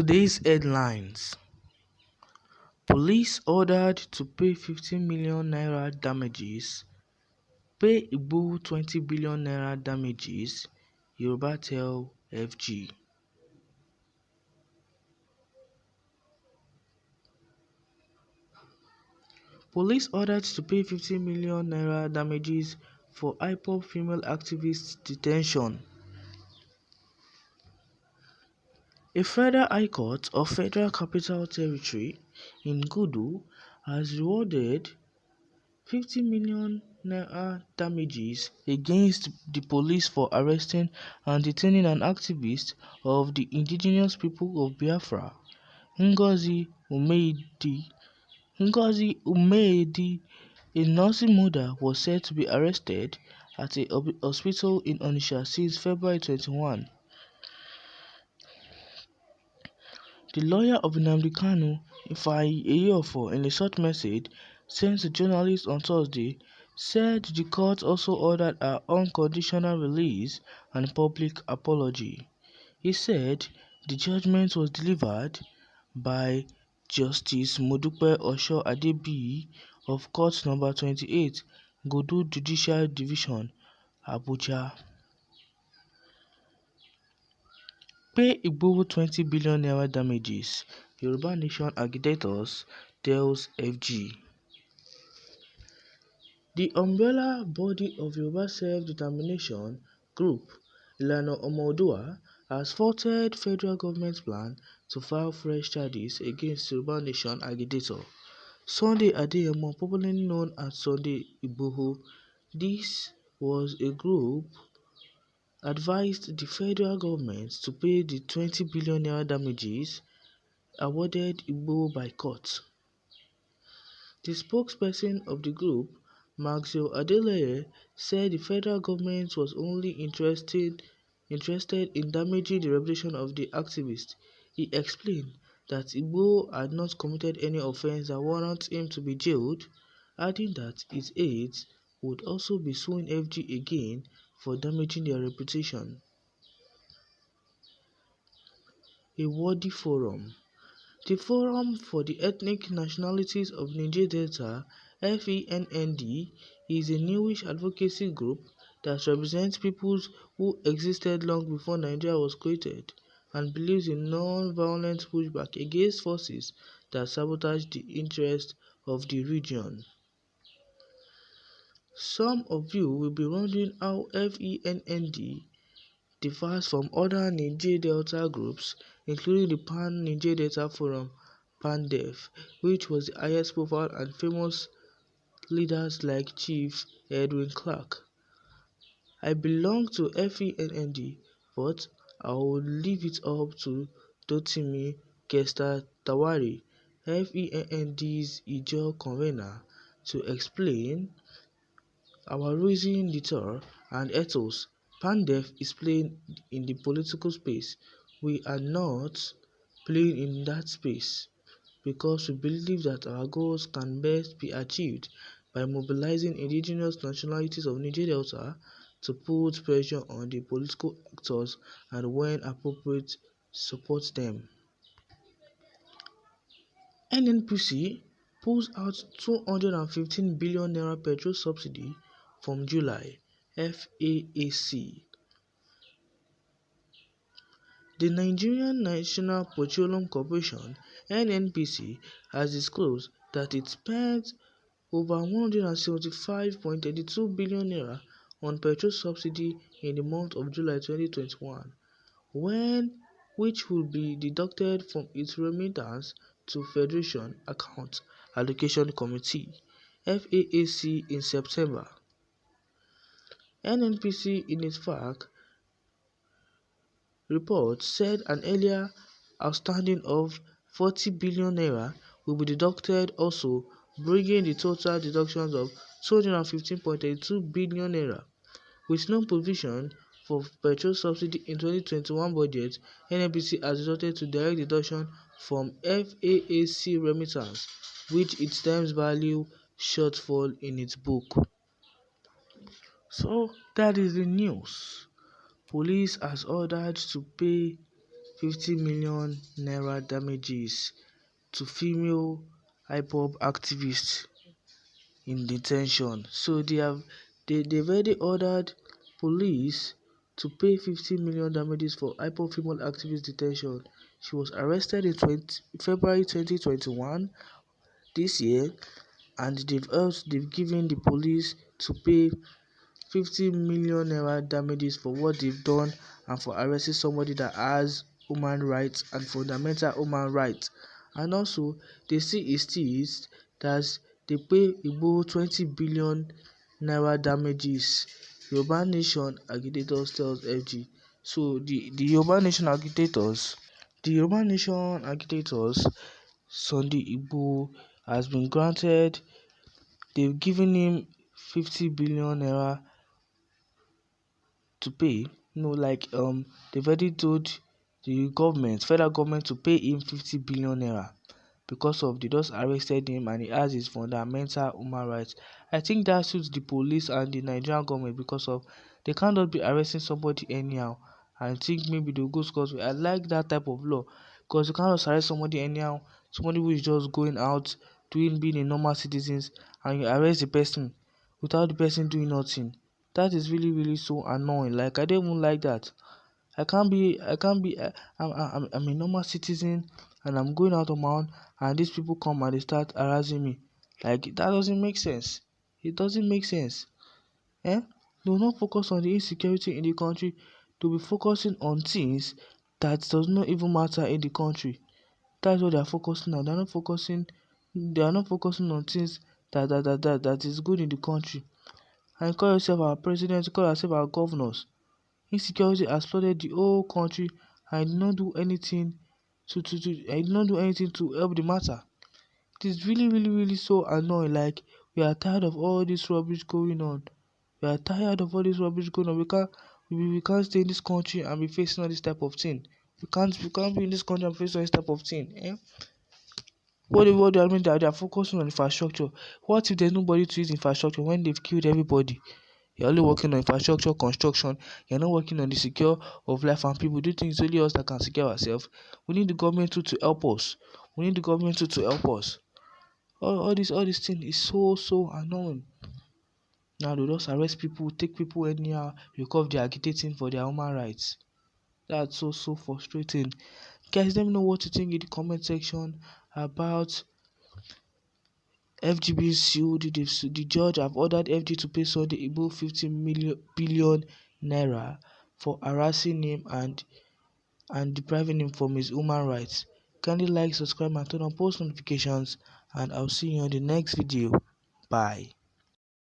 Today's headlines: Police ordered to pay 15 million naira damages, pay IGBOHO 20 billion naira damages, Yoruba tell FG. Police ordered to pay 15 million naira damages for IPOB female activist detention. A Federal High Court of Federal Capital Territory in Gudu has rewarded 50 million naira damages against the police for arresting and detaining an activist of the indigenous people of Biafra, Ngozi Umeidi. A nursing mother was said to be arrested at a hospital in Onitsha since February 21. The lawyer of Nnamdi Kanu, Ifeanyi Ejiofor, in a short message sent to journalists on Thursday, said the court also ordered her unconditional release and public apology. He said the judgment was delivered by Justice Modupe Osho Adebiyi of Court No. 28, Gudu Judicial Division, Abuja. Pay IGBOHO 20 billion naira damages, Yoruba Nation agitators tells FG. The umbrella body of Yoruba self-determination group, Ilana Omo Oodua, has faulted federal government's plan to file fresh charges against Yoruba Nation agitator Sunday Adeyemo, popularly known as Sunday Igboho. This was a group advised the federal government to pay the 20 billion naira damages awarded Igboho by court. The spokesperson of the group, Maxwell Adeleye, said the federal government was only interested in damaging the reputation of the activist. He explained that Igboho had not committed any offense that warrants him to be jailed, adding that his aides would also be suing FG again for damaging their reputation. A worthy forum. The Forum for the Ethnic Nationalities of Niger Delta (FENND) is a newish advocacy group that represents peoples who existed long before Nigeria was created and believes in non-violent pushback against forces that sabotage the interests of the region. Some of you will be wondering how FENND differs from other Niger Delta groups, including the Pan-Niger Delta Forum (PANDEF), which was the highest profile and famous leaders like Chief Edwin Clark. I belong to FENND, but I will leave it up to Dotimi Kesta-Tawari, FENND's Ijaw convener, to explain our reason, detour, and ethos. PANDEF is playing in the political space. We are not playing in that space because we believe that our goals can best be achieved by mobilizing indigenous nationalities of Niger Delta to put pressure on the political actors and, when appropriate, support them. NNPC pulls out 215 billion naira petrol subsidy from July, FAAC. The Nigerian National Petroleum Corporation (NNPC) has disclosed that it spent over 175.32 billion naira on petrol subsidy in the month of July 2021, which will be deducted from its remittance to Federation Account Allocation Committee (FAAC) in September. NNPC, in its FAQ report, said an earlier outstanding of 40 billion naira will be deducted also, bringing the total deductions of 215.32 billion naira. With no provision for petrol subsidy in 2021 budget, NNPC has resorted to direct deduction from FAAC remittance, which it terms value shortfall in its book. So that is the news. Police has ordered to pay 50 million naira damages to female hip hop activists in detention. So they've already ordered police to pay 50 million damages for hip hop female activist detention. She was arrested in February 2021 this year, and they've given the police to pay 50 million naira damages for what they've done and for arresting somebody that has human rights and fundamental human rights. And also, they see insists that they pay IGBOHO 20 billion naira damages. Yoruba Nation agitators tells FG. So the Yoruba Nation agitators, Sunday Igboho has been granted. They've given him 50 billion naira to pay. They've already told the government, federal government, to pay him 50 billion naira because of they just arrested him and he has his fundamental human rights. I think that suits the police and the Nigerian government because of they cannot be arresting somebody anyhow and think maybe they'll go scot free. I like that type of law because you cannot arrest somebody anyhow, somebody who is just going out doing being a normal citizens, and you arrest the person without the person doing nothing. That is really so annoying. Like, I don't even like that. I'm a normal citizen and I'm going out on my own, and these people come and they start harassing me. Like, that doesn't make sense. It doesn't make sense. Eh? They will not focus on the insecurity in the country. They'll be focusing on things that does not even matter in the country. That's what they are focusing on. They are not focusing on things that is good in the country. And call yourself our president, call yourself our governors. Insecurity has flooded the whole country, and did not do anything I did not do anything to help the matter. It is really so annoying. Like, we are tired of all this rubbish going on. We are tired of all this rubbish going on. We can't stay in this country and be facing all this type of thing. We can't be in this country and face all this type of thing. What do I mean? They are focusing on infrastructure. What if there's nobody to use infrastructure when they've killed everybody? You're only working on infrastructure construction. You're not working on the secure of life and people. Do you think it's only us that can secure ourselves? We need the government to help us. We need the government to help us. All this thing is so annoying. Now they just arrest people, take people anyhow because they're agitating for their human rights. That's so frustrating. Guys, let me know what you think in the comment section about FG being sued. The judge have ordered FG to pay Sunday Igboho 50 billion naira for harassing him and depriving him from his human rights. Kindly like, subscribe, and turn on post notifications, and I'll see you on the next video. Bye.